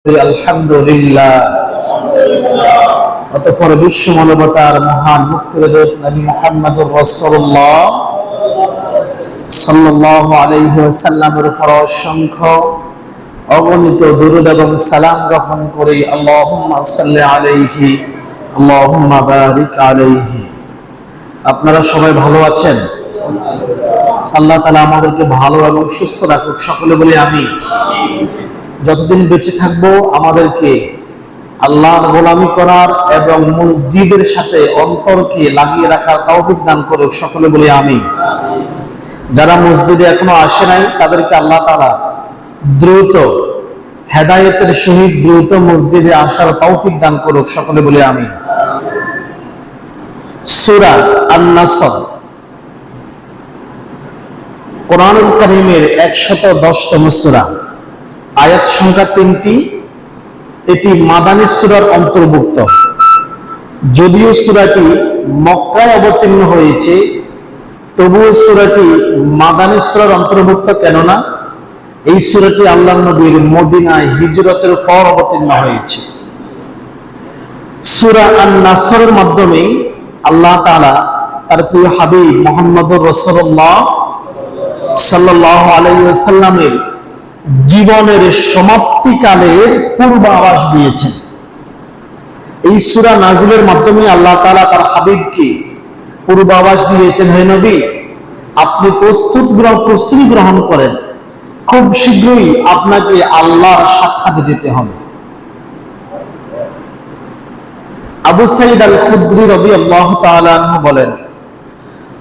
আলহামদুলিল্লাহ। অতঃপর বিশ্ব মানবতার মহান মুক্তিযোদ্ধা নবী মুহাম্মদুর রাসূলুল্লাহ সাল্লাল্লাহু আলাইহি ওয়াসাল্লামের উপর অসংখ্য অগণিত দুরূদ এবং সালাম জ্ঞাপন করি। আল্লাহুম্মা সাল্লি আলাইহি আল্লাহুম্মা বারিক আলাইহি। আপনারা সবাই ভালো আছেন? আল্লাহ তাআলা আমাদেরকে ভালো এবং সুস্থ রাখুক, সকলে বলি আমিন। যতদিন বেঁচে থাকবো আমাদেরকে আল্লাহর গোলামি করার এবং মসজিদের সাথে অন্তরকে লাগিয়ে রাখার তৌফিক দান করুক, সকলে বলি আমিন। যারা মসজিদে এখনো আসে নাই তাদেরকে আল্লাহ তাআলা দ্রুত হেদায়েতের সহিত দ্রুত মসজিদে আসার তৌফিক দান করুক, সকলে বলি আমিন। সূরা আন-নাসর কোরআনুল কারীমের 110তম সূরা, আয়াত সংখ্যা 3টি। এটি মাদানী সূরার অন্তর্ভুক্ত। যদিও সূরাটি মক্কায় অবতীর্ণ হয়েছে, তবুও সূরাটি মাদানী সূরার অন্তর্ভুক্ত। কেননা এই সূরাটি আল্লাহর নবীর মদিনায় হিজরতের পর অবতীর্ণ হয়েছে। সূরা আন-নাসরের মাধ্যমে আল্লাহ তাআলা তার প্রিয় হাবিব মুহাম্মদুর রাসূলুল্লাহ সাল্লাল্লাহু আলাইহি ওয়াসাল্লামের জীবনের সমাপ্তিকালের পূর্বাভাস দিয়েছেন। এই সূরা নাজিলের মাধ্যমে আল্লাহ তাআলা তার হাবিবকে পূর্বাভাস দিয়েছেন, হে নবী, আপনি প্রস্তুতি গ্রহণ করেন, খুব শীঘ্রই আপনাকে আল্লাহর সাক্ষাতে যেতে হবে। আবু সাঈদ আল-খুদরি রাদিয়াল্লাহু তাআলা আনহু বলেন,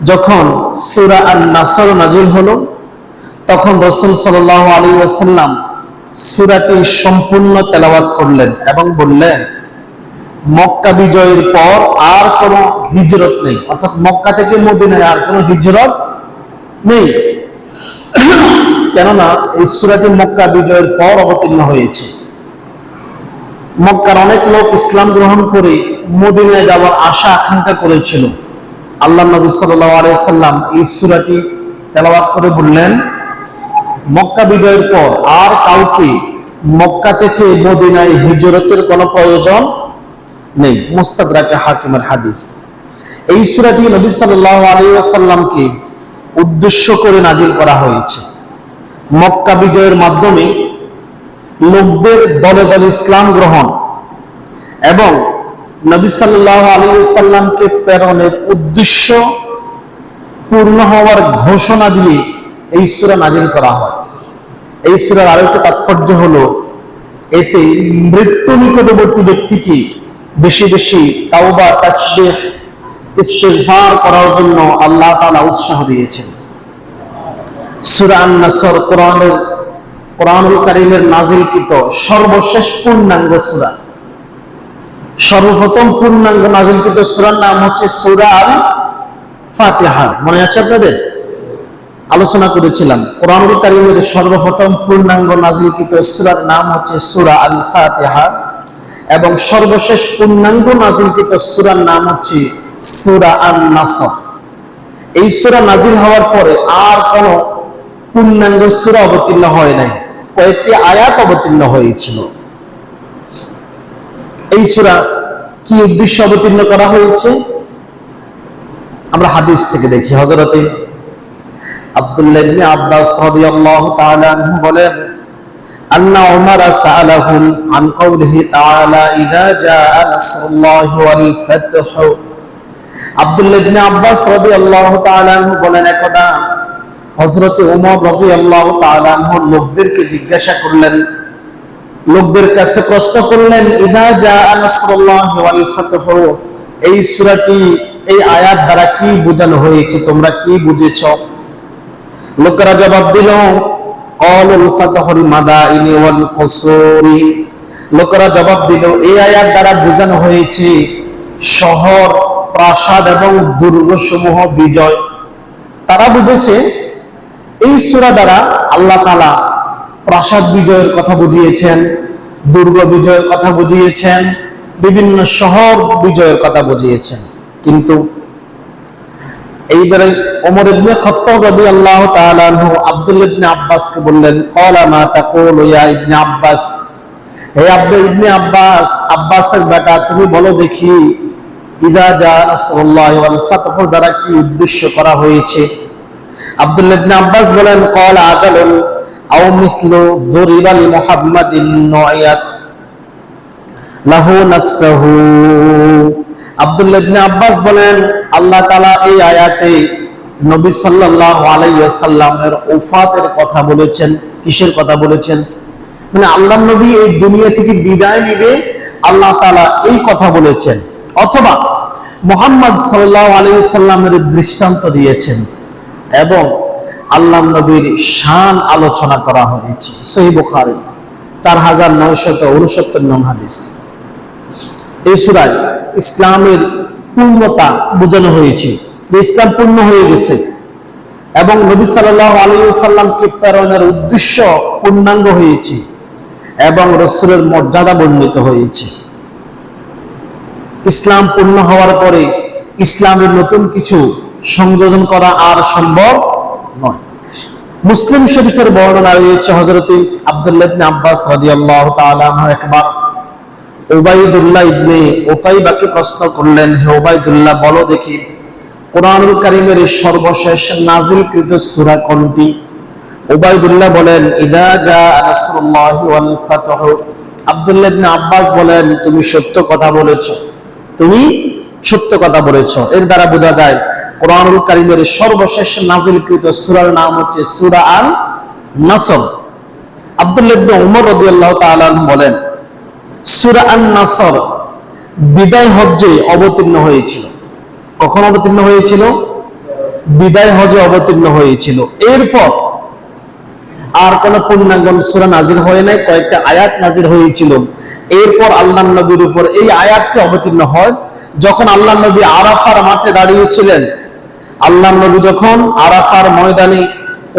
যখন সূরা আন-নাসর নাজিল হলো তখন রাসূল সাল্লাল্লাহু আলাইহি ওয়াসাল্লাম সূরাটি সম্পূর্ণ তেলাওয়াত করলেন এবং বললেন, মক্কা বিজয়ের পর আর কোনো হিজরত নেই, অর্থাৎ মক্কা থেকে মদিনায় আর কোনো হিজরত নেই। কেননা এই সূরাটি মক্কা বিজয়ের পর অবতীর্ণ হয়েছে। মক্কার অনেক লোক ইসলাম গ্রহণ করে মদিনায় যাওয়ার আশা আকাঙ্ক্ষা করেছিল। আল্লাহ নবী সাল্লাল্লাহু আলাইহি ওয়াসাল্লাম এই সূরাটি তেলাওয়াত করে বললেন, মক্কা বিজয়ের পর আর কাউকে মক্কা থেকে মদিনায় হিজরতের কোনো প্রয়োজন নেই। মুস্তাদরাকে হাকিমের হাদিস। এই সূরাটি নবী সাল্লাল্লাহু আলাইহি ওয়াসাল্লামকে উদ্দেশ্য করে নাজিল করা হয়েছে। মক্কা বিজয়ের মাধ্যমে লোকদের দলে দলে ইসলাম গ্রহণ এবং নবী সাল্লাল্লাহু আলাইহি ওয়াসাল্লামকে প্রেরণের উদ্দেশ্য পূর্ণ হওয়ার ঘোষণা দিয়ে এই সূরা নাজিল করা হয়। এই সূরার আরেকটা তাৎপর্য হলো, এতে মৃত্যু নিকটবর্তী ব্যক্তিকে বেশি বেশি তাওবা, তাসবিহ, ইস্তিগফার করার জন্য আল্লাহ তাআলা উৎসাহ দিয়েছেন। সূরা আন-নাসর কোরআনুল কারীমের নাজিলকৃত সর্বশেষ পূর্ণাঙ্গ সূরা। সর্বপ্রথম পূর্ণাঙ্গ নাজিলকৃত সূরার নাম হচ্ছে সূরা আল-ফাতিহা। মনে আছে আপনাদের? আলোচনা করেছিলাম কোরআনুল কারীমের সর্বপ্রথম পূর্ণাঙ্গ নাজিলকৃত সূরার নাম হচ্ছে সূরা আল-ফাতিহা এবং সর্বশেষ পূর্ণাঙ্গ নাজিলকৃত সূরার নাম হচ্ছে সূরা আন-নাসর। এই সূরা নাজিল হওয়ার পরে আর কোনো পূর্ণাঙ্গ সূরা অবতীর্ণ হয় নাই, কয়েকটি আয়াত অবতীর্ণ হয়েছিল। এই সূরা কি উদ্দেশ্যে অবতীর্ণ করা হয়েছে আমরা হাদিস থেকে দেখি। হযরত আব্দুল্লাহ ইবনে আব্বাস রাদিয়াল্লাহু তাআলা আনহু বলেন, আন্না উমার সাআলাহুম আন কওলিহি তাআলা ইযা জাআ নাসরুল্লাহি ওয়াল ফাতহ। আব্দুল্লাহ ইবনে আব্বাস রাদিয়াল্লাহু তাআলা আনহু বলেন, একদা হযরত ওমর রাদিয়াল্লাহু তাআলা আনহু লোকদেরকে জিজ্ঞাসা করলেন, লোকদের কাছে প্রশ্ন করলেন, ইযা জাআ নাসরুল্লাহি ওয়াল ফাতহ, এই সূরাটি, এই আয়াত দ্বারা কি বোঝানো হয়েছে, তোমরা কি বুঝেছো? লোকেরা জবাব দিল, ক্বালুল ফাতহুল মাদাইনি ওয়াল কুসুরি। লোকেরা জবাব দিল, এই আয়াত দ্বারা বোঝানো হয়েছে শহর, প্রাসাদ এবং দুর্গসমূহ বিজয়। তারা বুঝেছে এই সূরা দ্বারা আল্লাহ তাআলা প্রাসাদ বিজয়ের কথা বুঝিয়েছেন, দুর্গ বিজয়ের কথা বুঝিয়েছেন, বিভিন্ন শহর বিজয়ের কথা বুঝিয়েছেন। কিন্তু এইবারে ওমর ইবনে খাত্তাব রাদিয়াল্লাহু তাআলা আনহু আব্দুল্লাহ ইবনে আব্বাসকে বললেন, ক্বালা মা তাকুলু ইয়া ইবনে আব্বাস, হে ইবনে আব্বাস, আব্বাসের বেটা, তুমি বলো দেখি, ইযা জা নাসরুল্লাহি ওয়াল ফাতহু দ্বারা কি উদ্দেশ্য করা হয়েছে? আব্দুল্লাহ ইবনে আব্বাস বলেন, ক্বাল আজালুন আও মিসলু যুরিবা লি মুহাম্মাদিন নুয়ায়াত লাহু নাফসুহু। আব্দুল্লাহ ইবনে আব্বাস বলেন, আল্লাহ তাআলা এই আয়াতে নবী সাল্লাল্লাহু আলাইহি ওয়াসাল্লামের ওফাতের কথা বলেছেন। কিসের কথা বলেছেন? মানে আল্লাহ নবী এই দুনিয়া থেকে বিদায় নিবে, আল্লাহ তাআলা এই কথা বলেছেন। অথবা মুহাম্মদ সাল্লাল্লাহু আলাইহি ওয়াসাল্লামের দৃষ্টান্ত দিয়েছেন এবং আল্লাহ নবীর শান আলোচনা করা হয়েছে। সহিহ বুখারী 4969 নং হাদিস। এই সূরায় ইসলামের পূর্ণতা বোঝানো হয়েছে, ইসলাম পূর্ণ হয়ে গেছে এবং নবী সাল্লাল্লাহু আলাইহি ওয়াসাল্লামকে প্রেরণের উদ্দেশ্য পূর্ণাঙ্গ হয়েছে এবং রাসূলের মর্যাদা বর্ণিত হয়েছে। ইসলাম পূর্ণ হওয়ার পরে ইসলামের নতুন কিছু সংযোজন করা আর সম্ভব নয়। মুসলিম শরীফের বর্ণনা রয়েছে, হযরত আব্দুল্লাহ ইবনে আব্বাস রাদিয়াল্লাহু তাআলা আনহু একবার উবাইদুল্লাহ ইবনে উতাইবাকে প্রশ্ন করলেন, হে উবাইদুল্লাহ, বলো দেখি কোরআনুল কারীমের সর্বশেষ নাজিলকৃত সূরা কোনটি? উবাইদুল্লাহ বলেন, ইযা জা নাসরুল্লাহি ওয়াল ফাতহু। আব্দুল্লাহ ইবনে আব্বাস বলেন, তুমি সত্য কথা বলেছো, তুমি সত্য কথা বলেছো। এর দ্বারা বোঝা যায় কোরআনুল কারীমের সর্বশেষ নাজিলকৃত সূরার নাম হচ্ছে সূরা আন নাসর। আব্দুল্লাহ ইবনে উমর রাদিয়াল্লাহু তাআলা বলেন, সূরা আন নাসর বিদায় হজ্জে অবতীর্ণ হয়েছিল। কখন অবতীর্ণ হয়েছিল? বিদায় হজে অবতীর্ণ হয়েছিল। এরপর আর কোন পূর্ণাঙ্গ সূরা নাজিল হয় নাই, কয়েকটা আয়াত নাজিল হয়েছিল। এরপর আল্লাহ নবীর উপর এই আয়াতটি অবতীর্ণ হয় যখন আল্লাহ নবী আরাফার মাঠে দাঁড়িয়েছিলেন। আল্লাহ নবী যখন আরাফার ময়দানে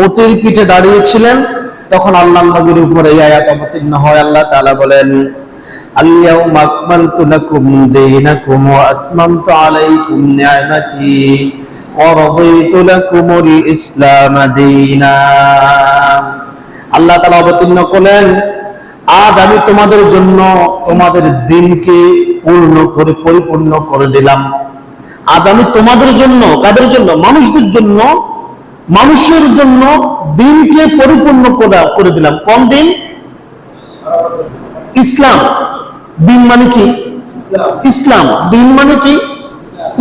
ওটের পিঠে দাঁড়িয়েছিলেন, তখন আল্লাহ নবীর উপর এই আয়াত অবতীর্ণ হয়। আল্লাহ তাআলা বলেন, আল-ইয়াউমা আকমালতু লাকুম দীনাকুম ওয়া আতমামতু আলাইকুম নি'মাতি ওয়া রাদিতু লাকুমুল ইসলাম দীনা। আল্লাহ তাআলা অবতীর্ণ করলেন, আজ আমি তোমাদের জন্য তোমাদের দিনকে পরিপূর্ণ করে দিলাম। আজ আমি তোমাদের জন্য, কাদের জন্য? মানুষদের জন্য, মানুষের জন্য দিনকে পরিপূর্ণ করে দিলাম। কোন দিন? ইসলাম। দিন মানে কি? ইসলাম। দিন মানে কি?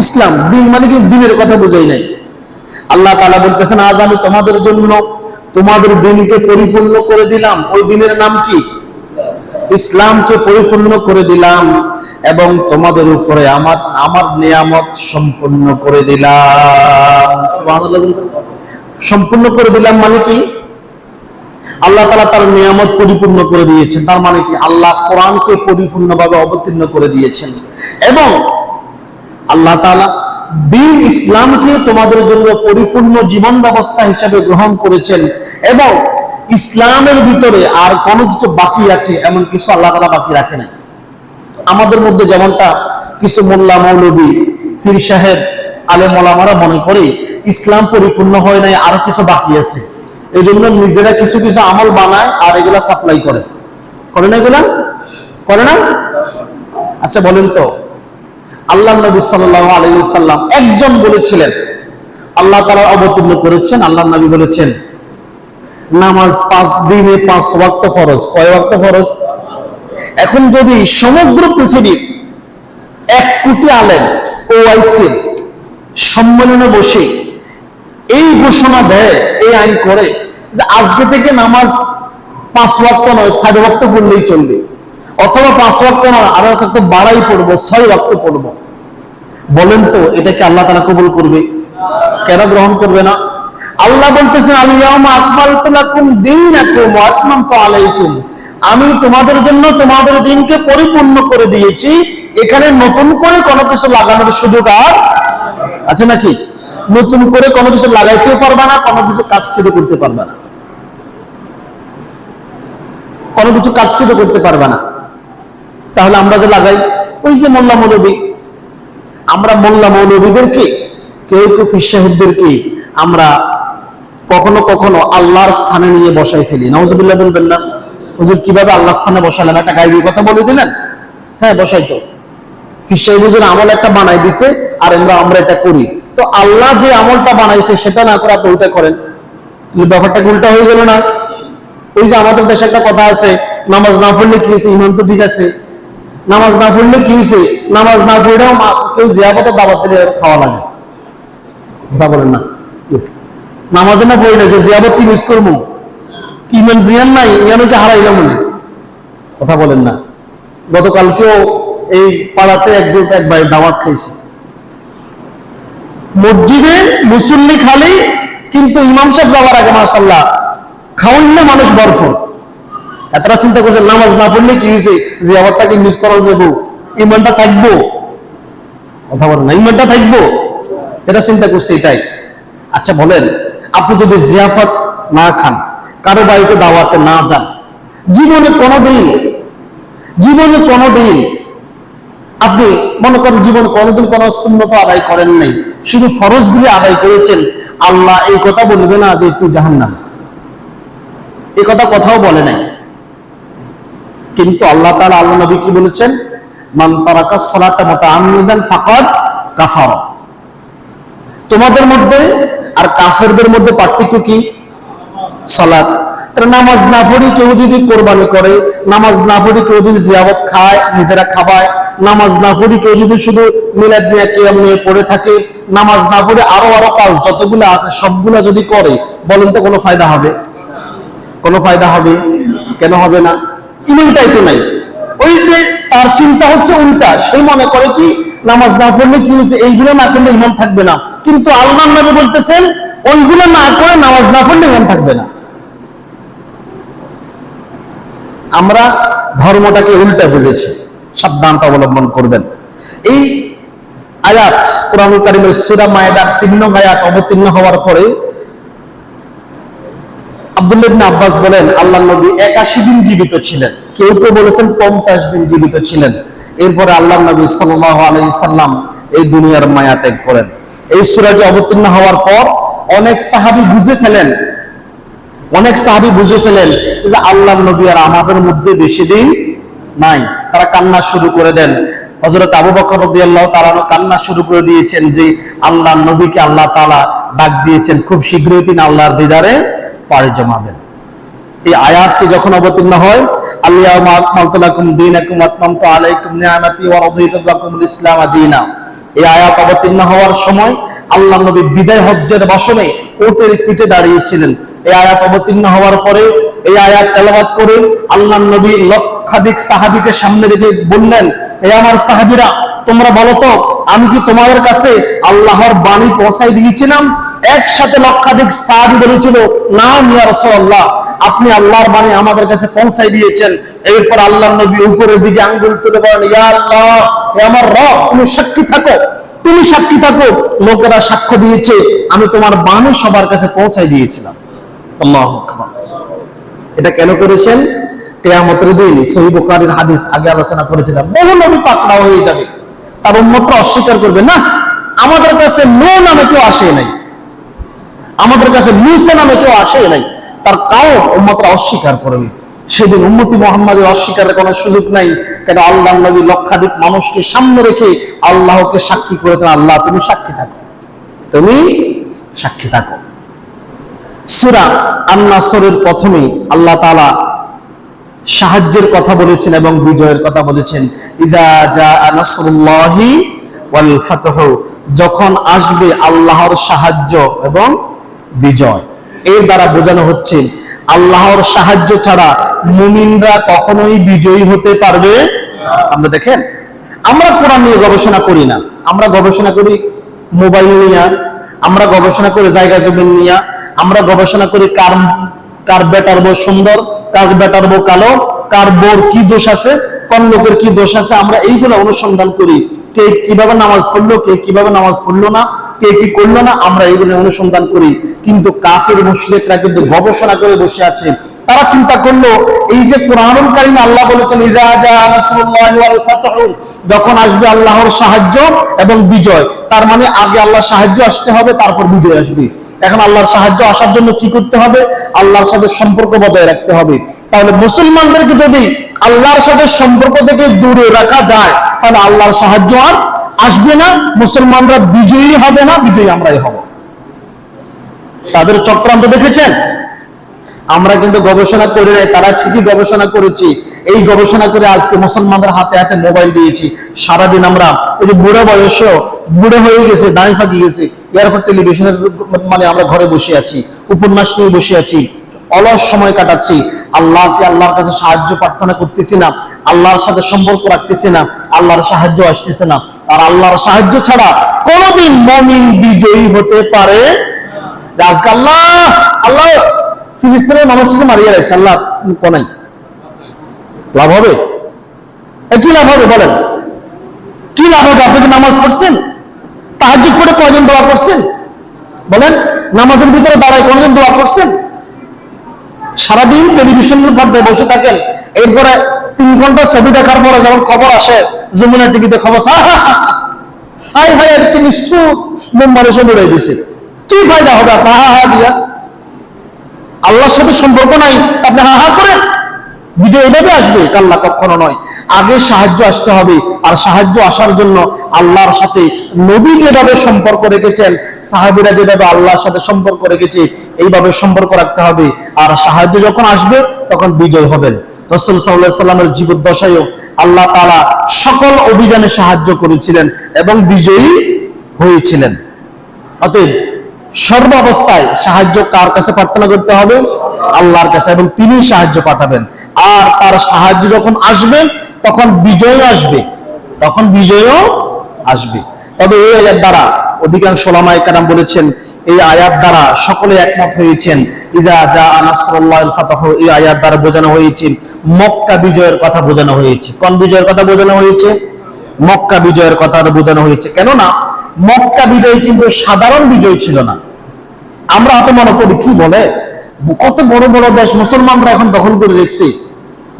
ইসলাম। দিন মানে কি? দিনের কথা বোঝাই নাই। আল্লাহ তাআলা বলতেছেন, আজ আমি তোমাদের জন্য তোমাদের দিনকে পরিপূর্ণ করে দিলাম। ওই দিনের নাম কি? ইসলামকে পরিপূর্ণ করে দিলাম এবং তোমাদের উপরে আমার নিয়ামত সম্পূর্ণ করে দিলাম। সুবহানাল্লাহ। সম্পূর্ণ করে দিলাম মানে কি? আল্লাহ তাআলা তার নিয়ামত পরিপূর্ণ করে দিয়েছেন। তার মানে কি? আল্লাহ কোরআনকে পরিপূর্ণভাবে অবতীর্ণ করে দিয়েছেন এবং আল্লাহ তাআলা দিন ইসলামকে তোমাদের জন্য পরিপূর্ণ জীবন ব্যবস্থা হিসেবে গ্রহণ করেছেন এবং ইসলামের ভিতরে আর কোনো কিছু বাকি আছে এমন কিছু আল্লাহ তাআলা বাকি রাখে নাই। আমাদের মধ্যে যেমনটা কিছু মোল্লা মৌলবী পীর সাহেব আলেম ওলামারা মনে করে ইসলাম পরিপূর্ণ হয় নাই, আরো কিছু বাকি আছে, এই জন্য নিজেরা কিছু কিছু আমল বানায় আর এগুলা সাপ্লাই করে না? এগুলা করে না? আচ্ছা বলেন তো, আল্লাহ নবী সাল্লাল্লাহু আলাইহি ওয়াসাল্লাম একজন বলেছিলেন, আল্লাহ তাআলা অবতীর্ণ করেছেন, আল্লাহ নবী বলেছেন নামাজ 5 দিনে 5 ওয়াক্ত ফরজ। কয় ওয়াক্ত ফরজ? এখন যদি সমগ্র পৃথিবীর 1 কোটি আলেম ওআইসি সম্মেলনে বসে এই ঘোষণা দেয়, এই আইন করে যে আজকে থেকে নামাজ 5 ওয়াক্ত নয় 4 ওয়াক্ত পড়লেই চলবে, অথবা 5 ওয়াক্ত নয় আরো একটু বাড়াই পড়বো, 6 ওয়াক্ত পড়বো, বলেন তো এটা কি আল্লাহ তাআলা কবুল করবে? কেন গ্রহণ করবে না? আল্লাহ বলতেছেন, আল-ইয়াউমা আকমালতু লাকুম দীনাকুম ওয়া আতমামতু আলাইকুম। আমি তোমাদের জন্য তোমাদের দিনকে পরিপূর্ণ করে দিয়েছি। এখানে নতুন করে কোনো কিছু লাগানোর সুযোগ আর আছে নাকি? নতুন করে কোনো কিছু লাগাইতেও পারবা না, কোনো কিছু কাটছিড়ে করতে পারবা না, কোনো কিছু কাটছিড়ে করতে পারবা না। তাহলে আমরা যে লাগাই ওই যে মোল্লা মৌলবী, আমরা মোল্লা মৌলবীদেরকে, কেউ কেউ পীর সাহেবদেরকে আমরা কখনো কখনো আল্লাহর স্থানে নিয়ে বসাই ফেলি। নাউজুবিল্লাহ বলবেন না? হুজুর কিভাবে আল্লাহ স্থানে বসালেন, একটা গায়েবী কথা বলে দিলেন? হ্যাঁ, বসাইতো। পীর সাহেব হুজুর আমল একটা বানাই দিছে, আর আমরা এটা করি। তো আল্লাহ যে আমলটা বানাইছে সেটা না করে আপনি ওইটা করেন, ব্যাপারটা উল্টা হয়ে গেল না? ওই যে আমাদের দেশে একটা কথা আছে, নামাজ না পড়লে কি হয়েছে, ইমান তো ঠিক আছে। নামাজ না পড়লে কি হয়েছে, নামাজ না পড়লেও কেউ জিয়াফতের দাওয়াত দিলে খাওয়া লাগে। কথা বলেন না? নামাজে না পড়ি না যে জিয়াবত কি মিস করবো, ইমান জিয়ান নাই, ইয়ানকে হারাইলাম মনে। কথা বলেন না? গতকালকেও এই পাড়াতে এক ভাই দাওয়াত খাইছে, মসজিদে মুসল্লি খালি, কিন্তু ইমাম সাহেব যাওয়ার আগে মাশাআল্লাহ খাওয়ান মানুষ ভরপুর। এতটা চিন্তা করছে নামাজ না পড়লে কি হয়েছে, যে আবারটাকে মিস করা যাবো, ইমানটা থাকবো। কথা বলেন না? ইমানটা থাকবো, এটা চিন্তা করছে। এটাই। আচ্ছা বলেন, আপনি যদি জিয়াফত না খান, কারো বাড়িতে দাওয়াতে না যান, জীবনে কোনোদিন আপনি মনে করেন জীবন কোনোদিন কোনো সুন্নত আদায় করেন নাই, শুধু ফরজগুলি আদায় করেছেন, আল্লাহ এই কথা বলবে না যে তুই জাহান্নাম? এই কথা কোথাও বলে নাই। কিন্তু আল্লাহ তাআলা, আল্লাহ নবী কি বলেছেন? মান তারাকাস সালাতা মুতাআম্মিদান ফাকাদ কাফারা। তোমাদের মধ্যে আর কাফেরদের মধ্যে পার্থক্য কি? সালাত। তাহলে নামাজ না পড়ি কেউ যদি কোরবানি করে, নামাজ না পড়ি কেউ যদি জিয়ারত খায়, নিজেরা খাবায়, নামাজ না পড়ি কেউ যদি শুধু মিলাদ নিয়ে কিয়াম নিয়ে পড়ে থাকে, নামাজ না পড়ে আরো কাজ যতগুলো আছে সবগুলো যদি করে, বলেন তো কোনো ফায়দা হবে? কোনো ফায়দা হবে? কেন হবে না? ইমানটাই তো নাই। ওই যে তার চিন্তা হচ্ছে উল্টা, সে মনে করে কি নামাজ না পড়লে কি হয়েছে, এইগুলো না করলে ইমান থাকবে না। কিন্তু আল্লাহর নবী বলতেছেন ওইগুলো না করে নামাজ না পড়লে ইমান থাকবে না। আমরা ধর্মটাকে উল্টা বুঝেছি, সাবধানতা অবলম্বন করবেন। এই আয়াত কোরআনুল কারীমের সূরা মায়েদার ৩ নং আয়াত অবতীর্ণ হওয়ার পরে আব্দুল্লাহ ইবনে আব্বাস বলেন আল্লাহর নবী ৮১ দিন জীবিত ছিলেন, কেউ কেউ বলেছেন ৫০ দিন জীবিত ছিলেন। এরপরে আল্লাহর নবী সাল্লাল্লাহু আলাইহি সাল্লাম এই দুনিয়ার মায়া ত্যাগ করেন। এই সূরাটি অবতীর্ণ হওয়ার পর অনেক সাহাবী বুঝে ফেলেন যে আল্লাহর নবী আর আমাদের মধ্যে বেশি দিন নাই। তারা কান্না শুরু করে দেন। হযরত আবু বকর রাদিয়াল্লাহু তাআলা কান্না শুরু করে দিয়েছেন যে আল্লাহর নবীকে আল্লাহ তাআলা ডাক দিয়েছেন, খুব শীঘ্রই তিনি আল্লাহর দিদারে পাড়ি জমাবেন। এই আয়াতটি যখন অবতীর্ণ হয়, আল-ইয়াউমা আকমালতু লাকুম দীনাকুম ওয়া আতমামতু আলাইকুম নি'মাতি ওয়া রাদিতু লাকুমুল ইসলাম দীনা, এই আয়াত অবতীর্ণ হওয়ার সময় আল্লাহর নবী বিদায় হজ্জের বাসনে উটের পিঠে দাঁড়িয়েছিলেন। এই আয়াত অবতীর্ণ হওয়ার পরে এই আয়াত তেলাওয়াত করে আল্লাহর নবী লক্ষাধিক সাহাবীকে সামনে রেখে বললেন, এই আমার সাহাবীরা, তোমরা বলো তো আমি কি তোমাদের কাছে আল্লাহর বাণী পৌঁছাই দিয়েছিলাম? একসাথে লক্ষাধিক সাহাবী বলেছিল, নাম ইয়া রাসূলুল্লাহ, আপনি আল্লাহর বাণী আমাদের কাছে পৌঁছাই দিয়েছেন। এরপর আল্লাহর নবী উপরের দিকে আঙ্গুল তুলে বলেন, ইয়া আল্লাহ, হে আমার রব, তুমি সাক্ষী থাকো, লোকেরা সাক্ষ্য দিয়েছে আমি তোমার বাণী সবার কাছে পৌঁছাই দিয়েছিলাম। আল্লাহু আকবার। এটা কেন করেছেন? কিয়ামতের দিন সহিহ বুখারীর হাদিস আগে আলোচনা করেছিলাম, বহু নবী পাকড়াও হয়ে যাবে, তার উম্মতরা অস্বীকার করবে, না আমাদের কাছে নূহ নামে কেউ আসে নাই, আমাদের কাছে মূসা নামে কেউ আসে নাই, তার কাউম উম্মতরা অস্বীকার করবে। সেদিন উম্মতি মুহাম্মাদের অস্বীকারের কোনো সুযোগ নাই। কেন? আল্লাহর নবী লক্ষাধিক মানুষকে সামনে রেখে আল্লাহকে সাক্ষী করেছেন, আল্লাহ তুমি সাক্ষী থাকো। সূরা আন-নাসরের প্রথমেই আল্লাহ তাআলা সাহায্যের কথা বলেছেন এবং বিজয়ের কথা বলেছেন। ইযা জাআ নাসরুল্লাহি ওয়াল ফাতহু, যখন আসবে আল্লাহর সাহায্য এবং বিজয়। এর দ্বারা বোঝানো হচ্ছে আল্লাহর সাহায্য ছাড়া মুমিনরা কখনোই বিজয়ী হতে পারবে না। আমরা দেখেন, আমরা কোরআন নিয়ে গবেষণা করি না, আমরা গবেষণা করি মোবাইল নিয়ে, আমরা গবেষণা করি জায়গা জমি নিয়ে, আমরা গবেষণা করি কার বেটার বউ সুন্দর, কার বেটার বউ কালো, কার বউর কি দোষ আছে, কোন লোকের কি দোষ আছে, আমরা এইগুলো অনুসন্ধান করি। কে কিভাবে নামাজ পড়লো, কে কিভাবে নামাজ পড়লো না, কে কি করলো না, আমরা এইগুলো অনুসন্ধান করি। কিন্তু কাফের মুশরিকরা কিন্তু গবেষণা করে বসে আছে। তারা চিন্তা করলো এই যে কোরআনুল কারীমে আল্লাহ বলেছেন ইযা জাআ নাসরুল্লাহি ওয়াল ফাতহু, যখন আসবে আল্লাহর সাহায্য এবং বিজয়, তার মানে আগে আল্লাহর সাহায্য আসতে হবে, তারপর বিজয় আসবে। এখন আল্লাহর সাহায্য আসার জন্য কি করতে হবে? আল্লাহর সাথে সম্পর্ক বজায় রাখতে হবে। তাহলে মুসলমানদেরকে যদি আল্লাহর সাথে সম্পর্ক থেকে দূরে রাখা যায়, তাহলে আল্লাহর সাহায্য আর আসবে না, মুসলমানরা বিজয়ী হবে না, বিজয়ী আমরাই হব। তাদের চক্রান্ত দেখেছেন? আমরা কিন্তু গবেষণা করি নাই, তারা ঠিকই গবেষণা করেছি। এই গবেষণা করে আজকে মুসলমানদের হাতে হাতে মোবাইল দিয়েছি। সারাদিন আমরা ওই যে বুড়ো বয়সেও বুড়ো হয়ে গেছে, দাঁড়িয়ে ফাঁকি গেছে, এরপর টেলিভিশনের মানে আমরা ঘরে বসে আছি, উপন্যাস নিয়ে বসে আছি, অলস সময় কাটাচ্ছি। আল্লাহর কাছে সাহায্য প্রার্থনা করতেছি না, আল্লাহর সাথে সম্পর্ক রাখতেছি না, আল্লাহর সাহায্য আসতেছে না। আর আল্লাহর সাহায্য ছাড়া কোনোদিন মুমিন বিজয়ী হতে পারে না। আজকে আল্লাহ ফিলিস্তিনের মানুষটাকে মারিয়ে রাখছে, আল্লাহ কোনাই লাভ হবে? কি লাভ হবে বলেন? কি লাভ হবে? আপনি কি নামাজ পড়ছেন? তাহাজ্জুদ করে কয়দিন দোয়া করছেন বলেন? নামাজের ভিতরে দাঁড়ায় কোনদিন দোয়া করছেন? সারাদিন টেলিভিশনের পর্দায় বসে থাকেন, এরপরে 3 ঘন্টা ছবি দেখার পরে যখন খবর আসে যমুনা টিভিতে খবর, হায় হায় আর কি নিষ্ঠুর, মুম্বাই এসে উড়াই দিছে, কি ফায়দা হবে আপনার হা হা দিয়া? আল্লাহর সাথে সম্পর্ক নাই, আপনি হা হা করেন, বিজয় এভাবে আসবে? কাল্লা, কখনো নয়। আগে সাহায্য আসতে হবে, আর সাহায্য আসার জন্য আল্লাহর সাথে নবী যেভাবে সম্পর্ক রেখেছেন, সাহাবীরা যেভাবে আল্লাহর সাথে সম্পর্ক রেখেছে, এইভাবে সম্পর্ক রাখতে হবে। আর সাহায্য যখন আসবে তখন বিজয় হবেন। রাসূল সাল্লাল্লাহু আলাইহি সাল্লামের জীবদ্দশায়ও আল্লাহ তাআলা সকল অভিযানে সাহায্য করেছিলেন এবং বিজয়ী হয়েছিলেন। অতএব সর্বাবস্থায় সাহায্য কার কাছে প্রার্থনা করতে হবে? আল্লাহর কাছে, এবং তিনি সাহায্য পাঠাবেন। আর তার সাহায্য যখন আসবে তখন বিজয়ও আসবে, তখন বিজয়ও আসবে। তবে এই আয়াত দ্বারা অধিকাংশ উলামায়ে কেরাম বলেছেন, এই আয়াত দ্বারা সকলে একমত হয়েছেন, ইযা জাআ নাসরুল্লাহিল ফাতহু, এই আয়াত দ্বারা বোঝানো হয়েছে মক্কা বিজয়ের কথা বোঝানো হয়েছে। কোন বিজয়ের কথা বোঝানো হয়েছে? মক্কা বিজয়ের কথা বোঝানো হয়েছে। কেননা মক্কা বিজয় কিন্তু সাধারণ বিজয় ছিল না। আমরা হয়তো মনে করি কি বলে, কত বড় বড় দেশ মুসলমানরা এখন দখল করে রেখেছে,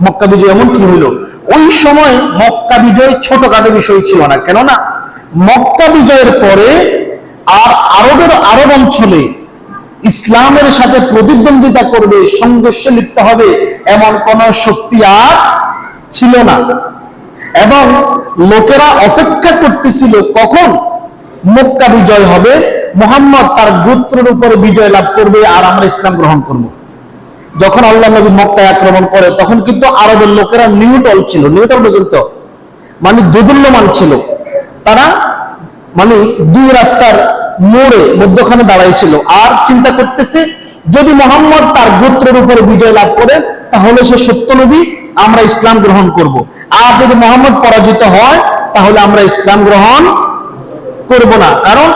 মক্কা বিজয় এমন কি হইল? ওই সময় মক্কা বিজয় ছোটখাটো বিষয় ছিল না। কেননা মক্কা বিজয়ের পরে আর আরব অঞ্চলে ইসলামের সাথে প্রতিদ্বন্দ্বিতা করবে, সংঘর্ষে লিপ্ত হবে, এমন কোন শক্তি আর ছিল না। এবং লোকেরা অপেক্ষা করতেছিল কখন মক্কা বিজয় হবে, মুহাম্মদ তার গোত্রের উপরে বিজয় লাভ করবে, আর আমরা ইসলাম গ্রহণ করব। যখন আল্লাহ নবী মক্কায় আক্রমণ করে, তখন কিন্তু আরবের লোকেরা নিউট্রাল ছিল, নিউট্রাল পর্যন্ত মানে দোদুল্যমান ছিল। তারা মানে দুই রাস্তার মোড়ে মধ্যখানে দাঁড়াইছিল, আর চিন্তা করতেছে যদি মুহাম্মদ তার গোত্রের উপরে বিজয় লাভ করে তাহলে সে সত্য নবী, আমরা ইসলাম গ্রহণ করব। আর যদি মুহাম্মদ পরাজিত হয় তাহলে আমরা ইসলাম গ্রহণ করব না। কারণ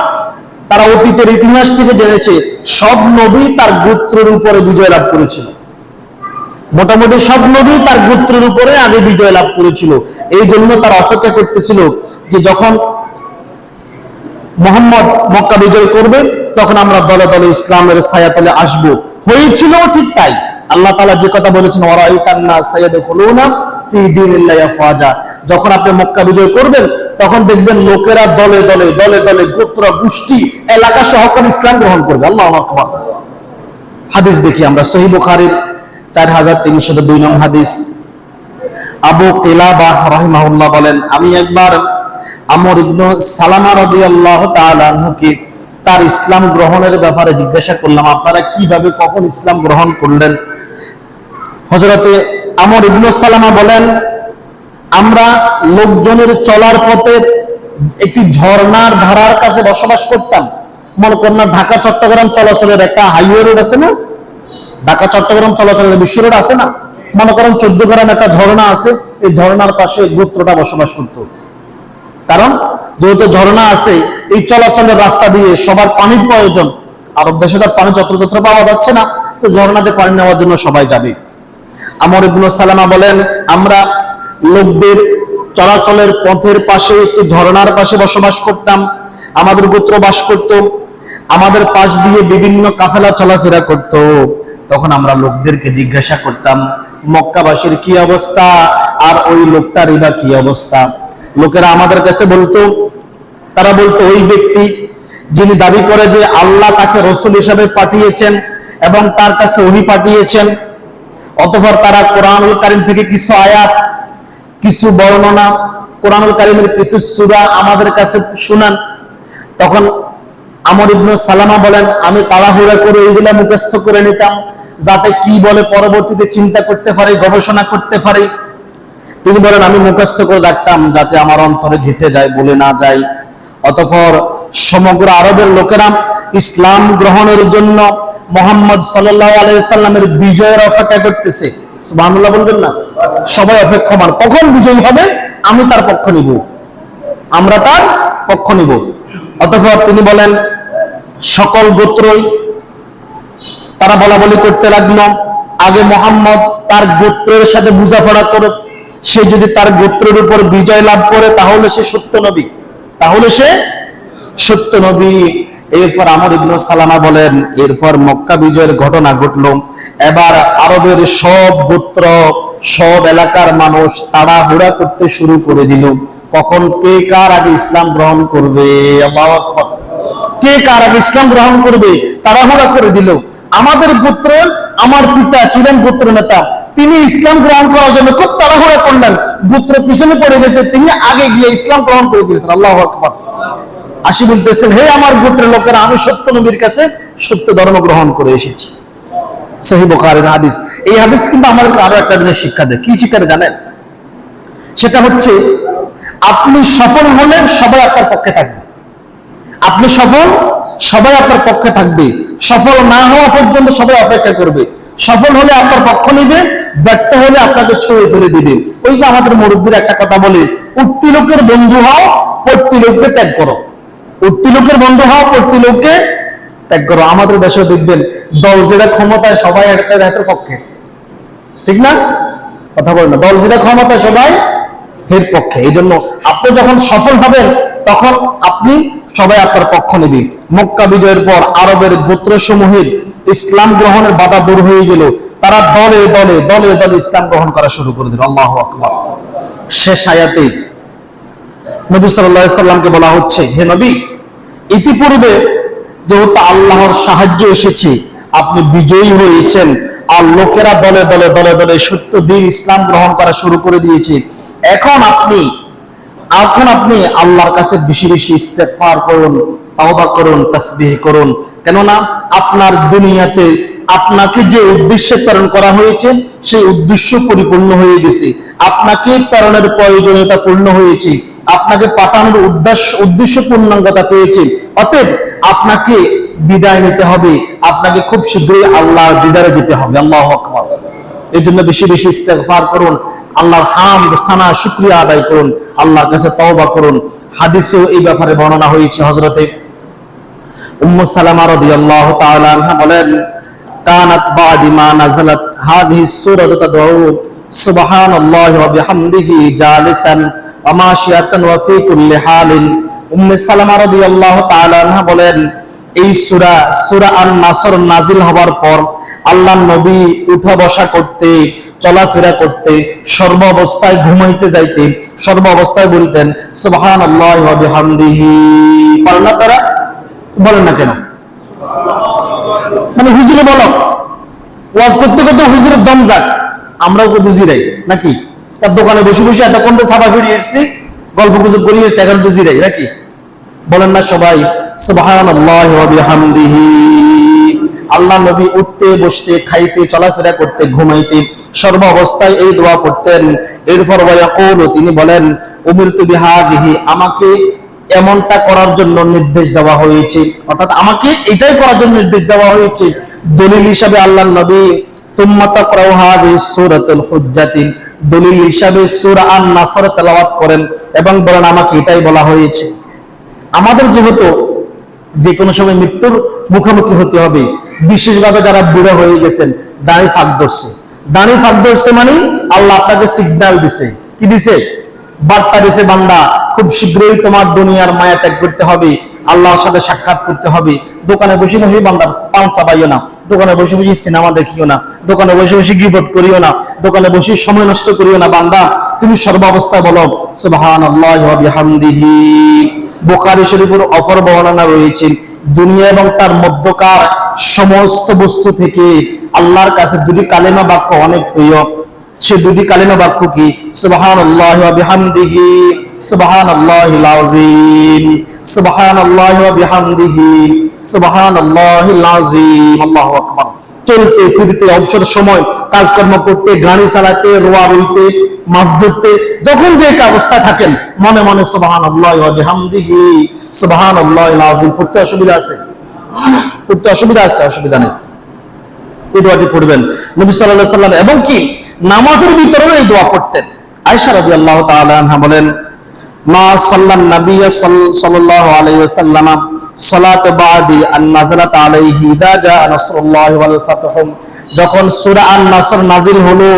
তারা অতীতের ইতিহাস থেকে জেনেছে সব নবী তার গোত্রের উপরে বিজয় লাভ করেছিল, মোটামুটি সব নবী তার গোত্রের উপরে আগে বিজয় লাভ করেছিল। এই জন্য তারা অপেক্ষা করতেছিল যে যখন মুহাম্মদ মক্কা বিজয় করবে তখন আমরা দলে দলে ইসলামের ছায়াতলে আসব। হয়েছিল ঠিক তাই। আল্লাহ তাআলা যে কথা বলেছেন, ওয়ারাইতান নাস ইয়াদখুলুনা ফি দীনিল্লাহি আফওয়াজা, যখন আপনি মক্কা বিজয় করবেন তখন দেখবেন লোকেরা দলে দলে দলে দলে গোত্র গোষ্ঠী এলাকা সহকারে ইসলাম গ্রহণ করবে। আল্লাহু আকবার। হাদিস দেখি আমরা, সহিহ বুখারীর 4302 নং হাদিস। আবু কিলাবা রাহিমাহুল্লাহ বলেন, আমি একবার আমর ইবনে সালামা রাদিয়াল্লাহু তাআলা আনহুকে তার ইসলাম গ্রহণের ব্যাপারে জিজ্ঞাসা করলাম, আপনারা কিভাবে কখন ইসলাম গ্রহণ করলেন? হযরতে আমর ইবনে সালামা বলেন, আমরা লোকজনের চলার পথে একটি ঝর্ণার ধারার কাছে বসবাস করতাম। মনে করেন না, ঢাকা চট্টগ্রাম চলাচলের একটা হাইওয়ে রোড আছে না, ঢাকা চট্টগ্রাম চলাচলের বিশ্ব রোড আছে না, মনে করেন 14 গ্রাম একটা ঝর্ণা আছে, এই ঝর্ণার পাশে গোত্রটা বসবাস করত। কারণ যেহেতু ঝর্ণা আছে, এই চলাচলের রাস্তা দিয়ে সবার পানির প্রয়োজন, আরব দেশে তার পানি যত্রতত্র পাওয়া যাচ্ছে না, তো ঝর্ণাতে পানি নেওয়ার জন্য সবাই যাবে। আমর ইবনে সালামা বলেন, আমরা লোকদের চলাচলের পথের পাশে একটি ঝর্ণার পাশে বসবাস করতাম, আমাদের গোত্র বাস করত, আমাদের পাশ দিয়ে বিভিন্ন কাফেলা চলাফেরা করত। তখন আমরা লোকদেরকে জিজ্ঞাসা করতাম মক্কাবাসীর কি অবস্থা, আর ওই লোকটার বা কি অবস্থা। লোকেরা আমাদের কাছে বলতো, তারা বলতো ওই ব্যক্তি যিনি দাবি করে যে আল্লাহ তাকে রাসূল হিসেবে পাঠিয়েছেন এবং তার কাছে ওহী পাঠিয়েছেন, অতঃপর তারা কোরআনুল কারীম থেকে কিছু আয়াত, কিছু বর্ণনা, কোরআনুল কারীমের কিছু সূরা আমাদের কাছে শুনান। তখন আমর ইবনে সালামা বলেন, আমি তাড়াহুড়া করে এইগুলা মুখস্থ করে নিতাম, যাতে কি বলে পরবর্তীতে চিন্তা করতে পারি, গবেষণা করতে পারি। তিনি বলেন, আমি মুখস্থ করে রাখতাম যাতে আমার অন্তরে গেঁথে যায়, বলে না যায়। অতঃপর সমগ্র আরবের লোকেরা ইসলাম গ্রহণের জন্য মুহাম্মদ সাল্লাল্লাহু আলাইহি সাল্লামের বিজয়ের অপেক্ষা করতেছে। সুবহানাল্লাহ বলবেন না? সবাই অপেক্ষমান, কখন বিজয়ী হবে, আমি তার পক্ষ নিব, আমরা তার পক্ষ নিব। অতঃপর তিনি বলেন, সকল গোত্রই তারা বলা বলি করতে লাগলো, আগে মুহাম্মদ তার গোত্রের সাথে বোঝাপড়া করুক, সে যদি তার গোত্রের উপর বিজয় লাভ করে তাহলে সে সত্য নবী, তাহলে সে সত্য নবী। এরপর আমর ইবনে সালামা বলেন, এরপর মক্কা বিজয়ের ঘটনা ঘটলো। এবার আরবের সব গোত্র, সব এলাকার মানুষ তাড়াহুড়া করতে শুরু করে দিল, কখন কে কার আগে ইসলাম গ্রহণ করবে। আল্লাহু আকবার। কে কার আগে ইসলাম গ্রহণ করবে তাড়াহুড়া করে দিল। আমাদের গোত্র, আমার পিতা ছিলেন গোত্র নেতা, তিনি ইসলাম গ্রহণ করার জন্য খুব তাড়াহুড়া করলেন, গোত্র পিছনে পড়ে গেছে, তিনি আগে গিয়ে ইসলাম গ্রহণ করে দিয়েছেন। আল্লাহু আকবার। আসি বলতেছেন, হে আমার গোত্রের লোকেরা, আমি সত্য নবীর কাছে সত্য ধর্ম গ্রহণ করে এসেছি। সহিহ বুখারীর হাদিস। এই হাদিস কিন্তু আমাদেরকে আরো একটা জিনিস শিক্ষা দেয়। কি শিক্ষা দেয় জানেন? সেটা হচ্ছে, আপনি সফল হলে সবাই আপনার পক্ষে থাকবে। আপনি সফল, সবাই আপনার পক্ষে থাকবে। সফল না হওয়া পর্যন্ত সবাই অপেক্ষা করবে। সফল হলে আপনার পক্ষ নিবে, ব্যর্থ হলে আপনাকে ছুঁয়ে ফেলে দিবে। ওই যে আমাদের মুরব্বীর একটা কথা বলে, উঠতি লোকের বন্ধু হও, পড়তি লোককে ত্যাগ করো। উঠতি লোকের বন্ধু হও, পড়তি লোককে ত্যাগ করো। আমাদের দেশে দেখবেন, দল যেটা ক্ষমতায় সবাই একটা হাতের পক্ষে, ঠিক না? কথা বলেন না, দল যেটা ক্ষমতায় সবাই এর পক্ষে। এই জন্য আপনি যখন সফল হবেন তখন আপনি সবাই আপনার পক্ষ নেবে। মক্কা বিজয়ের পর আরবের গোত্রসমূহের ইসলাম গ্রহণের বাধা দূর হয়ে গেল, তারা দলে দলে দলে দলে ইসলাম গ্রহণ করা শুরু করে দিল। আল্লাহু আকবার। শেষ আয়াতে নবী সাল্লাল্লাহু আলাইহি সাল্লামকে বলা হচ্ছে, হে নবী, ইতিপূর্বে যেহেতু আল্লাহর সাহায্য এসেছে, আপনি বিজয়ী হয়েছেন, আর লোকেরা দলে দলে দলে দলে সত্য দিন ইসলাম গ্রহণ করা শুরু করে দিয়েছে, এখন আপনি আল্লাহর কাছে বেশি বেশি ইস্তেগফার করুন, তাওবা করুন, তাসবিহ করুন। কেননা আপনার দুনিয়াতে আপনাকে যে উদ্দেশ্যে প্রেরণ করা হয়েছে সেই উদ্দেশ্য পরিপূর্ণ হয়ে গেছে, আপনাকে প্রেরণের প্রয়োজনীয়তা পূর্ণ হয়েছে, আপনাকে পাঠানোর উদ্দেশ্য পূর্ণাঙ্গতা পেয়েছে। অতএব আপনাকে বিদায় নিতে হবে, আপনাকে খুব শীঘ্রই আল্লাহর দিদারে যেতে হবে। আল্লাহু আকবার। এই জন্য বেশি বেশি ইস্তেগফার করুন, আল্লাহর হামদ সানা শুকরিয়া আদায় করুন, আল্লাহর কাছে তওবা করুন। হাদিসেও এই ব্যাপারে বর্ণনা হয়েছে। হযরতে উম্মু সালামা রাদিয়াল্লাহু তাআলা আনহা বলেন, কানাত বাদি মা নাযালাত হাযিহি সূরাতু তাদউ সুবহানাল্লাহি ওয়া বিহামদিহি জালিসান ওয়া মাশিয়াতান ওয়া ফি কুল্লি হালিন। উম্মু সালামা রাদিয়াল্লাহু তাআলা আনহা বলেন, এই সূরা আন-নাসর নাজিল হওয়ার পর আল্লাহর নবী উঠা বসা করতে, চলাফেরা করতে, সর্ব অবস্থায় ঘুমাইতে যাইতে, সর্ব অবস্থায় বলতেন সুবহানাল্লাহি ওয়া বিহামদিহি। পারনা তারা বলেন না কেন? মানে হুজুরে বলো, ওয়াজ করতে করতে হুজুরের দম যাক, আমরাও কত জিরাই নাকি? তার দোকানে বসে বসে এতক্ষণ তো ছাপা ফিরিয়ে এসছি, গল্প গুজব করিয়ে এসছি, এখন তো জিরাই নাকি? বলেন না সবাই সুবহানাল্লাহি ওয়া বিহামদিহি। আল্লাহ নবী উঠতে বসতে, খাইতে, চলাফেরা করতে, ঘুমাইতে, সর্ব অবস্থায় এই দোয়া পড়তেন। এরপর তিনি বলেন, উমিরতু বিহাদিহি, আমাকে এমনটা করার জন্য নির্দেশ দেওয়া হয়েছে, অর্থাৎ আমাকে এটাই করার জন্য নির্দেশ দেওয়া হয়েছে। দলিল হিসাবে আল্লাহর নবী সুম্মা তাকরাউ হাযিহি সূরাতুল হুজ্জাতি, দলিল হিসাবে সূরা আন-নাসর তেলাওয়াত করেন এবং বলেন আমাকে এটাই বলা হয়েছে। আমাদের যেহেতু যে কোনো সময় মৃত্যুর মুখোমুখি হতে হবে, বিশেষভাবে যারা বুড়ো হয়ে গেছেন, দাড়ি ফাঁক ধরছে মানে আল্লাহ আপনাকে সিগন্যাল দিছে। কি দিছে? বার্তা দিছে, বান্দা খুব শীঘ্রই তোমার দুনিয়ার মায়া ত্যাগ করতে হবে, আল্লাহর সাথে সাক্ষাৎ করতে হবে। দোকানে বসে বসে বান্দা পান চাবাইও না, দোকানে বসে বসে সিনেমা দেখিও না, দোকানে বসে বসে গীবত করিও না, দোকানে বসে সময় নষ্ট করিও না। বান্দা তুমি সর্বাবস্থায় বলো সুবহানাল্লাহি ওয়া বিহামদিহি। বুখারী শরীফের অপর বর্ণনা রয়েছে, দুনিয়া এবং তার মধ্যকার সমস্ত বস্তু থেকে আল্লাহর কাছে দুটি কালেমা বাক্য অনেক প্রিয়। সে দুটি কালেমা বাক্য কি? সুবহানাল্লাহি ওয়া বিহামদিহি সুবহানাল্লাহিল আযীম, সুবহানাল্লাহি ওয়া বিহামদিহি সুবহানাল্লাহিল আযীম। আল্লাহু আকবার। চলতে ফিরতে, অবসর সময়, কাজকর্ম করতে, গাড়ি চালাতে, রোয়া রইতে, মাছ ধরতে, যখন যে অবস্থা থাকেন মনে মনে সুবহানাল্লাহি ওয়া বিহামদিহি সুবহানাল্লাহিল আযীম পড়তে অসুবিধা আছে? পড়তে অসুবিধা আছে? অসুবিধা নেই, এই দোয়াটি পড়বেন। নবী সাল্লাল্লাহু আলাইহি সাল্লাম এবং কি নামাজের ভিতরেও এই দোয়া পড়তেন। আয়েশা রাদিয়াল্লাহু তাআলা আনহা বলেন, মা সাল্লান নবী সাল্লাল্লাহু আলাইহি ওয়াসাল্লাম সালাতু বাদি আন নাযালাত আলাইহি ইযা জা নাসরুল্লাহি ওয়াল ফাতহু, যখন সূরা আন-নাসর নাজিল হলো,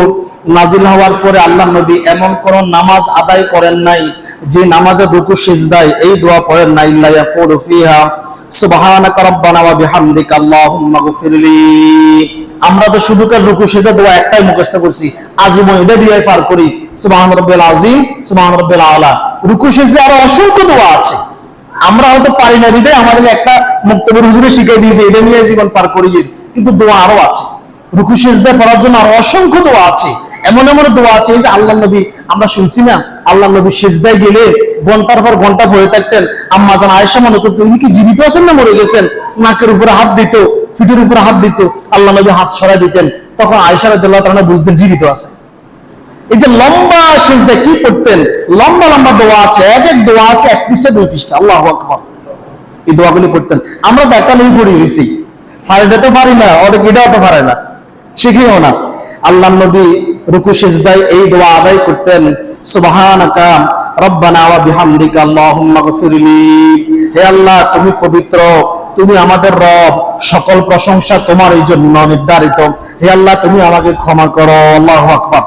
নাজিল হওয়ার পরে আল্লাহ নবী এমন কোন নামাজ আদায় করেন নাই যে নামাজে রুকু সিজদায় এই দোয়া পড়েন না, ইল্লা ইয়াকুলু ফিহা সুবহানাকা রাব্বানা ওয়া বিহামদিকা আল্লাহুম্মা গফিরলি। আমরা তো শুধু কার রুকু সিজদা দোয়া একটাই মুখস্থ করছি, আজীবন এটা দিয়ে পার করি, সুবহান রাব্বিল আযীম সুবহান রাব্বিল আলা। রুকু সিজদা আরো অসংখ্য দোয়া আছে, আমরা হয়তো পারি না, হৃদয় আমাদের একটা মুক্তবর হুজুরে শিখিয়ে দিয়েছে, এটা নিয়ে জীবন পার করি, কিন্তু দোয়া আরো আছে। রুকু সিজদা পড়ার জন্য আরো অসংখ্য দোয়া আছে। এমন এমন দোয়া আছে যে আল্লাহ নবী, আমরা শুনছি না, আল্লাহ নবী সিজদায় গেলে ঘন্টার পর ঘন্টা পড়ে থাকতেন। আম্মা জান আয়েশা মনে করতেন উনি কি জীবিত আছেন না মরে গেছেন। নাকের উপরে হাত দিত, পিঠের উপরে হাত দিত, আল্লাহ নবী হাত সরাই দিতেন, তখন আয়েশা রাদিয়াল্লাহু তাআলা বুঝতেন জীবিত আছে। এই যে লম্বা সিজদা কি পড়তেন, লম্বা লম্বা দোয়া আছে, এক এক দোয়া আছে 1 পৃষ্ঠা 2 পৃষ্ঠা। আল্লাহু আকবার। এই দোয়াগুলি পড়তেন। আমরা তো একটা নেই পড়ে গেছি, ফারিদাতে পারি না, ওটা এটাও তো পারে না, শিখিও না। আল্লাহ নবী রুকু সিজদায় এই দোয়া আদায় করতেন, সুবহানাকা রাব্বানা ওয়া বিহামদিকা আল্লাহুম্মা গফিরলি। হে আল্লাহ তুমি পবিত্র, তুমি আমাদের রব, সকল প্রশংসা তোমার এই জন্য নির্ধারিত। হে আল্লাহ তুমি আমাকে ক্ষমা করো। আল্লাহু আকবার।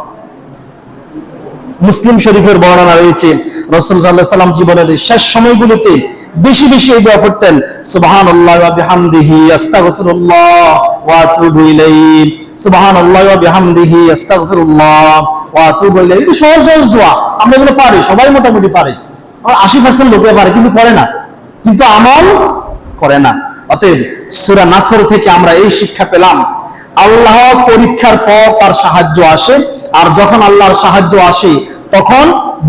মুসলিম শরীফের বর্ণনা রয়েছে রাসূল সাল্লাল্লাহু আলাইহি ওয়াসাল্লাম জীবনের শেষ সময়গুলোতে বেশি বেশি এই দোয়া পড়তেন, সুবহানাল্লাহি ওয়া বিহামদিহি আস্তাগফিরুল্লাহ ওয়া আতুবু ইলাইহি, সুবহানাল্লাহি ওয়া বিহামদিহি আস্তাগফিরুল্লাহ ওয়া আতুবু ইলাইহি। এই সহজ সহজ দোয়া আমরা এগুলো পারি, সবাই মোটামুটি পারে, আর 80% লোকে পারে, কিন্তু পড়ে না, কিন্তু আমল করে না। অতএব সূরা নাসর থেকে আমরা এই শিক্ষা পেলাম, আল্লাহ পরীক্ষার পর তার সাহায্য আসে, আর যখন আল্লাহর সাহায্য আসে তখন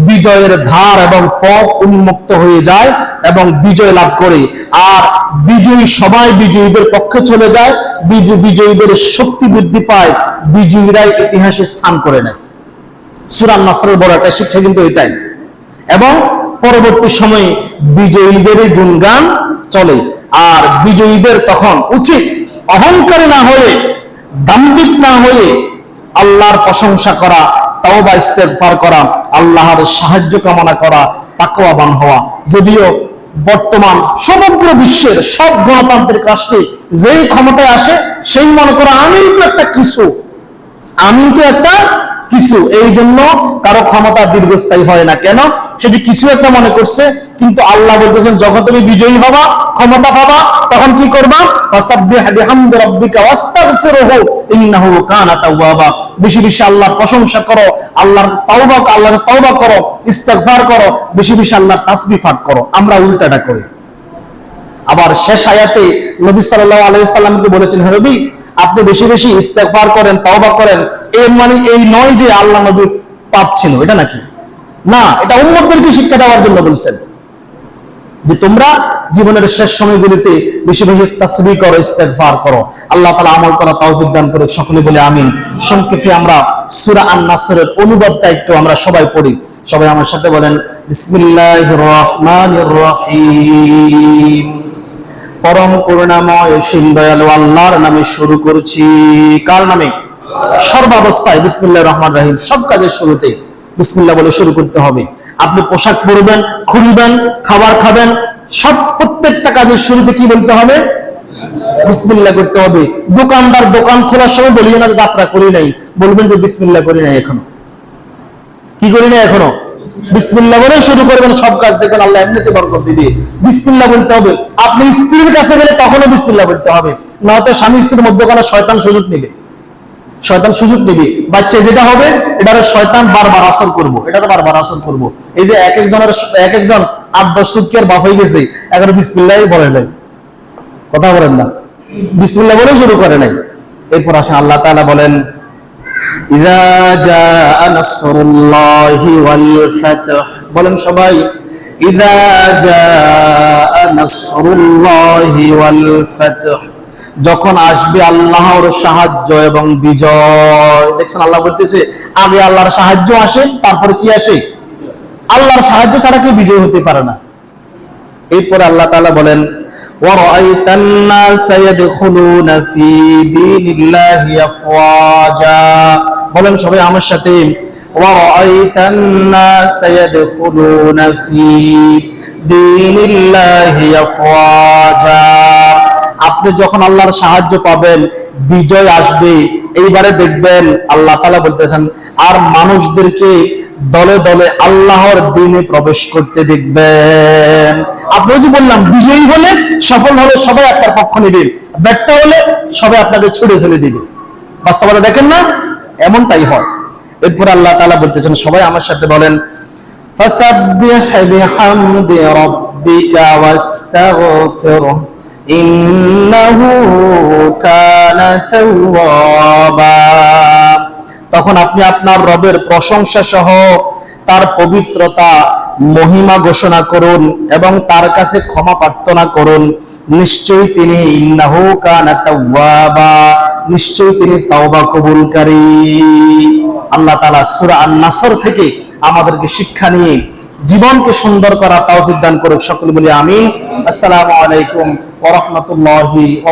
বিজয়ের ধার এবং পথ উন্মুক্ত হয়ে যায় এবং বিজয় লাভ করে। আর বিজয়ী সবাই বিজয়ীদের পক্ষে চলে যায়, বিজয়ীদের শক্তি বৃদ্ধি পায়, বিজয়ীরাই ইতিহাসে স্থান করে নেয়। সূরা নাসরের বড় একটা শিক্ষা কিন্তু এটাই। এবং পরবর্তী সময়ে বিজয়ীদেরই গুণগান চলে। আর বিজয়ীদের তখন উচিত অহংকারী না হয়ে, দাম্ভিক না হয়ে আল্লাহর প্রশংসা করা, তাওবা ইস্তেগফার করা, আল্লাহর সাহায্য কামনা করা, তাকওয়াবান হওয়া। যদিও বর্তমান সমগ্র বিশ্বের সব গণতান্ত্রিক রাষ্ট্রে যেই ক্ষমতায় আসে সেই মনে করে আমি তো একটা কিছু, এই জন্য কারো ক্ষমতা দীর্ঘস্থায়ী হয় না। কেন? সেটি কিছু একটা মনে করছে। কিন্তু আল্লাহ বলতেছেন যখন তুমি বিজয়ী হবা, ক্ষমতা পাবা, তখন কি করবা? ফাসাব্বিহ বিহামদি রাব্বিকা ওয়াস্তাগফিরহু ইন্নাহু কানা তাওয়াবা। বেশি বেশি আল্লাহর প্রশংসা করো, আল্লাহর তাওবা করো, ইস্তেগফার করো, বেশি বেশি আল্লাহর তাসবিহ পাঠ করো। আমরা উল্টাটা করি। আবার শেষ আয়াতে নবী সাল্লাল্লাহু আলাইহি সাল্লামকে বলেছেন, হে নবী আপনি বেশি বেশি ইস্তেগফার করেন, তাওবা করেন। এর মানে এই নয় যে আল্লাহ নবী পাপ ছিল, এটা নাকি? না, এটা উম্মতদেরকে শিক্ষা দেওয়ার জন্য বলছেন যে তোমরা জীবনের শেষ সময়গুলিতে বেশি বেশি তাসবিহ করো, ইস্তেগফার করো। আল্লাহ তাআলা আমল করা তৌফিক দান করুক। সকলে বলে আমিন। সংক্ষেপে আমরা সূরা আন-নাসরের অনুবাদটা একটু আমরা সবাই পড়ি। সবাই আমার সাথে বলেন, বিসমিল্লাহির রহমানির রহিম। পরম করুণাময় অসীম দয়ালু আল্লাহর নামে শুরু করছি। কার নামে? সর্বাবস্থায় বিসমিল্লাহির রহমানির রহিম। সব কাজের শুরুতে বিসমিল্লাহ বলে শুরু করতে হবে। আপনি পোশাক পরবেন, খুলবেন, খাবার খাবেন, সব প্রত্যেকটা কাজের শুরুতে কি বলতে হবে? বিসমিল্লাহ করতে হবে। দোকানদার দোকান খোলার সময় বলিও না যাত্রা করি নাই, বলবেন যে বিসমিল্লাহ করি নাই এখনো। কি করি না এখনো? বিসমিল্লাহ বলে শুরু করবেন সব কাজ, দেখবেন আল্লাহ এমনিতে বরকত দিবে। বিসমিল্লাহ বলতে হবে। আপনি স্ত্রীর কাছে গেলে তখনও বিসমিল্লাহ বলতে হবে, নয়তো স্বামী স্ত্রীর মধ্যখানে শয়তান সুযোগ নেবে। বাচ্চা যেটা হবে এটা শয়তান বারবার আসর করবো, এই যে এক একজন 8-10 সুটকি আর বাপ হয়ে গেছে, এখন বিসমিল্লাহ বলে নাই। কথা বলেন না, বিসমিল্লাহ বলে শুরু করে নাই। এরপর আসেন আল্লাহ তাআলা বলেন ইযা জাআ নাসরুল্লাহি ওয়াল ফাতহ, বলেন সবাই ইযা জাআ নাসরুল্লাহি ওয়াল ফাতহ, যখন আসবে আল্লাহর সাহায্য এবং বিজয়। দেখছেন আল্লাহ বলতেছে আগে আল্লাহর সাহায্য আসে, তারপরে কি আসে? আল্লাহর সাহায্য ছাড়া কেউ বিজয় হতে পারে না। এরপরে আল্লাহ তাআলা বলেন ওয়ারাআইতান নাসা ইয়াদখুলুনা ফি দীনিল্লাহি আফওয়াজা, বলেন সবাই আমার সাথে ওয়ারাআইতান নাসা ইয়াদখুলুনা ফি দীনিল্লাহি আফওয়াজা, আপনি যখন আল্লাহর সাহায্য পাবেন, বিজয় আসবে, এইবারে দেখবেন আল্লাহ তাআলা বলতেছেন আর মানুষদেরকে দলে দলে আল্লাহর দ্বীনে প্রবেশ করতে দেখবেন। আপনি যে বললাম বিজয়ী হলে, সফল হলে সবাই আপনার পক্ষ নেবে, ব্যর্থ হলে সবাই আপনাকে ছুড়ে ফেলে দিবে। বাস্তবতা দেখেন না, এমনটাই হয়। এরপর আল্লাহ তাআলা বলতেছেন সবাই আমার সাথে বলেন ফাসাব্বিহ বিহামদি রাব্বিকা ওয়াস্তাগফিরহু ইন্নাহু কানা তাওয়াবা, তখন আপনি আপনার রবের প্রশংসা সহ তার পবিত্রতা মহিমা ঘোষণা করুন এবং তার কাছে ক্ষমা প্রার্থনা করুন, নিশ্চয়ই তিনি ইন্নাহু কানা তাওয়াবা, নিশ্চয়ই তিনি তাওবা কবুলকারী। আল্লাহ তাআলা সূরা আন-নাসর থেকে আমাদেরকে শিক্ষা নিয়ে জীবনকে সুন্দর করার তৌফিক দান করুক। সকলে বলি আমিন। আসসালামু আলাইকুম ওয়া রাহমাতুল্লাহি ওয়া